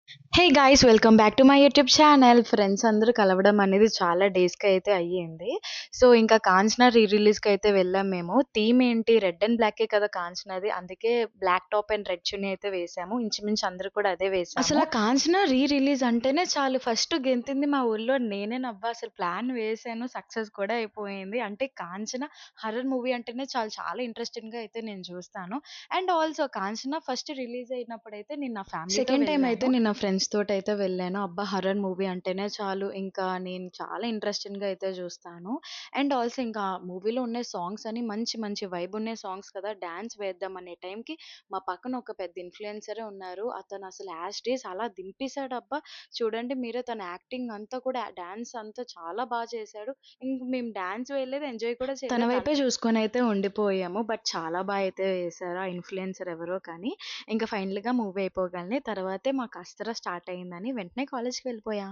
Hey guys welcome back to my YouTube channel. Friends అందరూ కలవడం అనేది చాలా డేస్‌కి అయితే అయ్యింది. సో, ఇంకా 'కాంచన' రిలీజ్‌కి అయితే వెళ్ళాం మేము. థీమ్ ఏంటి రెడ్ అండ్ బ్లాకే కదా 'కాంచన'ది. అందుకే బ్లాక్ టాప్ అండ్ రెడ్ చున్నీ అయితే వేశాము. ఇంచుమించు అందరూ కూడా అదే వేశాము. అసల 'కాంచన' రిలీజ్ అంటేనే చాలు ఫస్ట్ గెంతింది మా ఊర్లో నేనేనబ్బా! అసలు ప్లాన్ వేశాను. సక్సెస్ కూడా అయిపోయింది. అంటే 'కాంచన' హారర్ మూవీ అంటేనే చాలు చాలా ఇంట్రెస్టింగ్‌గా అయితే నేను చూస్తాను. And also 'Kanchana' first release అయినప్పుడైతే నేను నా ఫ్యామిలీతో సెకండ్ టైమ్ అయితే వెళ్ళాను. నేను నా ఫ్రెండ్స్ తోటయితే వెళ్ళాను. అబ్బా! హారర్ మూవీ అంటేనే చాలు ఇంకా నేను చాలా ఇంట్రెస్టింగ్‌గా అయితే చూస్తాను. అండ్ ఆల్సో ఇంకా మూవీలో ఉన్న సాంగ్స్ అన్ని మంచి మంచి వైబ్ ఉన్న సాంగ్స్ కదా! డాన్స్ వేద్దాం అనే టైంకి మా పక్కన ఒక పెద్ద ఇన్‌ఫ్లుయెన్సరే ఉన్నారు. అతను అసలు యాజ్ ఇట్ ఈజ్ అలా దింపేసాడబ్బా! చూడండి మీరే తన యాక్టింగ్ అంతా కూడా డాన్స్ అంతా చాలా చేశాడు. ఇంక మేము డాన్స్ వేయలేదు, ఎంజాయ్ కూడా చేయలేదు. తన వైపే చూసుకొనైతే ఉండిపోయాము. బట్ చాలా అయితే వేశారు ఆ ఇన్‌ఫ్లుయెన్సర్ ఎవరో కానీ. ఇంక ఫైనల్‌గా మూవీ అయిపోగానే తర్వాతే మాకు అస్త్ర స్టార్ట్ అయిందని వెంటనే కాలేజ్‌కి వెళ్ళిపోయా.